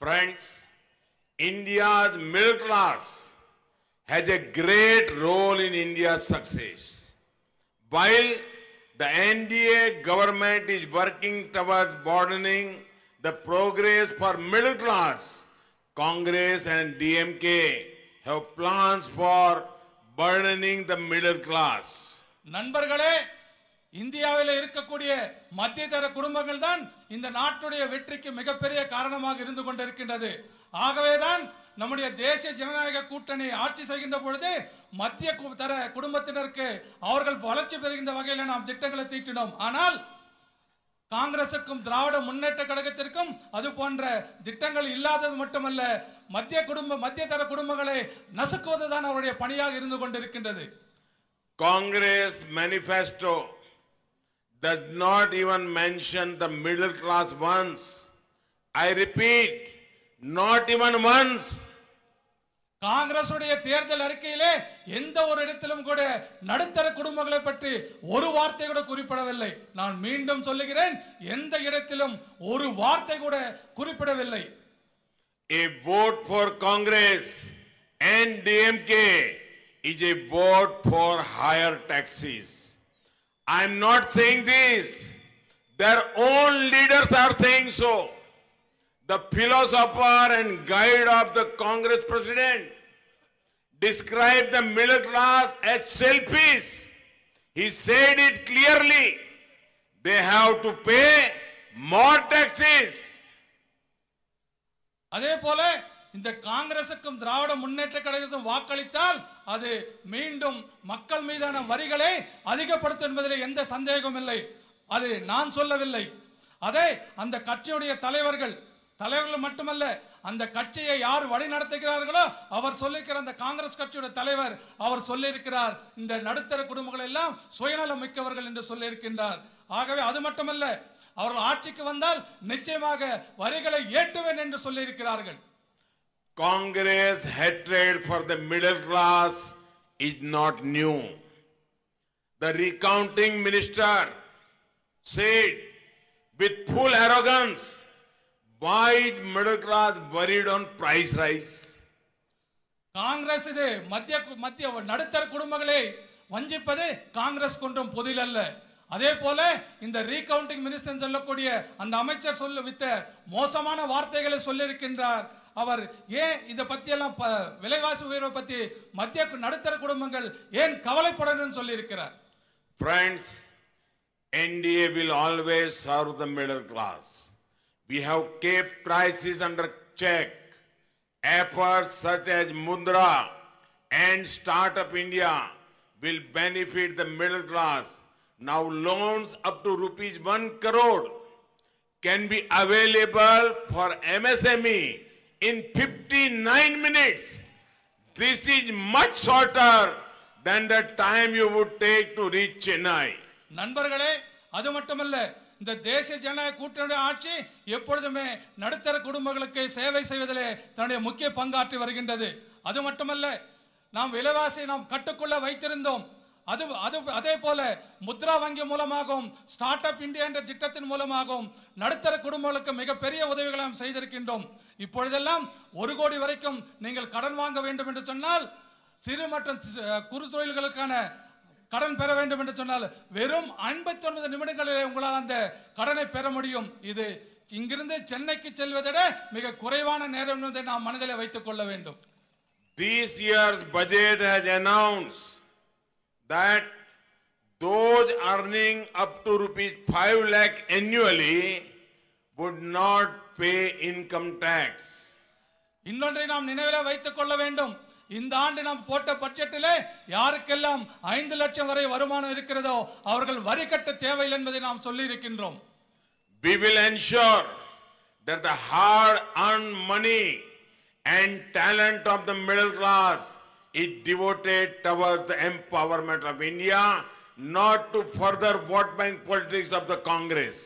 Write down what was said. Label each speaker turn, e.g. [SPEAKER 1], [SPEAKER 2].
[SPEAKER 1] Friends, India's middle class has a great role in India's success. While the NDA government is working towards broadening the progress for middle class, Congress and DMK have plans for burdening the middle class.
[SPEAKER 2] நண்பர்களே, இந்தியாவில் இருக்கக்கூடிய மத்திய தர குடும்பங்கள் தான் இந்த நாட்டுடைய வெற்றிக்கு மிகப்பெரிய காரணமாக இருந்து கொண்டிருக்கின்றது. ஆகவேதான் நம்முடைய தேசிய ஜனநாயக கூட்டணி ஆட்சி செய்கின்ற பொழுது மத்திய தர குடும்பத்தினருக்கு அவர்கள் வளர்ச்சி பெறுகின்ற வகையில் நாம் திட்டங்களை தீட்டினோம். ஆனால் காங்கிரசுக்கும் திராவிட முன்னேற்ற கழகத்திற்கும் அது போன்ற திட்டங்கள் இல்லாதது மட்டுமல்ல, மத்திய தர குடும்பங்களை நசுக்குவதுதான் அவருடைய பணியாக இருந்து கொண்டிருக்கின்றது.
[SPEAKER 1] Congress manifesto does not even mention the middle class once. I repeat, not even once.
[SPEAKER 2] காங்கிரசுடைய தேர்தல் அறிக்கையிலே எந்த ஒரு இடத்திலும் கூட நடுத்தர குடும்பங்களை பற்றி ஒரு வார்த்தை கூட குறிப்பிடவில்லை. நான் மீண்டும் சொல்லுகிறேன், எந்த இடத்திலும் ஒரு வார்த்தை கூட குறிப்பிடவில்லை.
[SPEAKER 1] A vote for Congress and DMK is a vote for higher taxes. I am not saying this. Their own leaders are saying so. The philosopher and guide of the Congress president described the middle class as selfish. He said it clearly. They have to pay more taxes.
[SPEAKER 2] அதே போல இந்த காங்கிரசுக்கும் திராவிட முன்னேற்ற கழகத்துக்கும் வாக்களித்தால் அது மீண்டும் மக்கள் மீதான வரிகளை அதிகப்படுத்தும் என்பதில் எந்த சந்தேகமும் இல்லை. அது நான் சொல்லவில்லை. அதே அந்த கட்சியுடைய தலைவர்கள் மட்டுமல்ல, அந்த கட்சியை யார் வழி நடத்துகிறார்களோ அவர் சொல்லியிருக்கிற அந்த காங்கிரஸ் கட்சியுடைய தலைவர் அவர் சொல்லியிருக்கிறார், இந்த நடுத்தர குடும்பங்கள் எல்லாம் சுயநலம் மிக்கவர்கள் என்று சொல்லியிருக்கின்றார். ஆகவே அது மட்டுமல்ல, அவர்கள் ஆட்சிக்கு வந்தால் நிச்சயமாக வரிகளை ஏற்றுவேன் என்று சொல்லியிருக்கிறார்கள்.
[SPEAKER 1] Congress hatred for the middle class is not new. The recounting minister said with full arrogance, why is middle class worried on price rise?
[SPEAKER 2] Congress இது மத்திய நடுத்தர குடும்பங்களை வஞ்சிப்பது காங்கிரஸ் கொன்றும் புதில் அல்ல. அதே போல இந்த ரீகவுண்டிங் மினிஸ்டர் சொல்லக்கூடிய அந்த அமைச்சர் சொல்லிவித்த மோசமான வார்த்தைகளை சொல்லியிருக்கின்றார். அவர் ஏன் இதை பத்தி எல்லாம் விலைவாசி உயர்வை பத்தி மத்திய நடுத்தர குடும்பங்கள் ஏன் கவலைப்படணும்னு சொல்லி இருக்கிறார்.
[SPEAKER 1] Friends, NDA will always serve the middle class. We have kept prices under check. Efforts such as Mudra and Startup India will benefit the middle class. Now loans up to ₹1 crore can be available for MSME in 59 minutes. This is much shorter than the time you would take to reach Chennai.
[SPEAKER 2] நண்பர்களே, அது மட்டுமல்ல, இந்த தேசிய ஜனநாயக கூட்டணி ஆட்சி எப்பொழுதுமே நடுத்தர குடும்பங்களுக்கு சேவை செய்வதிலே தன்னுடைய முக்கிய பங்காற்றி வருகின்றது. அது மட்டுமல்ல, நாம் விலைவாசி நாம் கட்டுக்குள்ள வைத்திருந்தோம். அதே போல முத்ரா வங்கி மூலமாகவும் ஸ்டார்ட் அப் இந்தியா என்ற திட்டத்தின் மூலமாகவும் நடுத்தர குடும்பங்களுக்கு மிகப்பெரிய உதவிகளை நாம் செய்திருக்கின்றோம். இப்பொழுதெல்லாம் 1 கோடி வரைக்கும் நீங்கள் கடன் வாங்க வேண்டும் என்று சொன்னால், சிறு மற்றும் குறு தொழில்களுக்கான கடன் பெற வேண்டும் என்று சொன்னால் வெறும் 59 நிமிடங்களிலே உங்களால் அந்த கடனை பெற முடியும். இது இங்கிருந்து சென்னைக்கு செல்வதை விட மிக குறைவான நேரம் என்பதை நாம் மனதிலே வைத்துக் கொள்ள வேண்டும்.
[SPEAKER 1] This year's budget has announced that those earning up to ₹5 lakh annually would not pay income tax.
[SPEAKER 2] இன்னொன்றை நாம் நினைவில் வைத்துக் கொள்ள வேண்டும். இந்த ஆண்டு நாம் போட்ட பட்ஜெட்டிலே யாருக்கெல்லாம் 5 லட்சம் வரை வருமானம் இருக்கிறதோ அவர்கள் வரி கட்ட தேவையில்லை என்பதை நாம் சொல்லி இருக்கின்றோம்.
[SPEAKER 1] We will ensure that the hard earned money and talent of the middle class is devoted towards the empowerment of India, not to further vote bank politics of the Congress.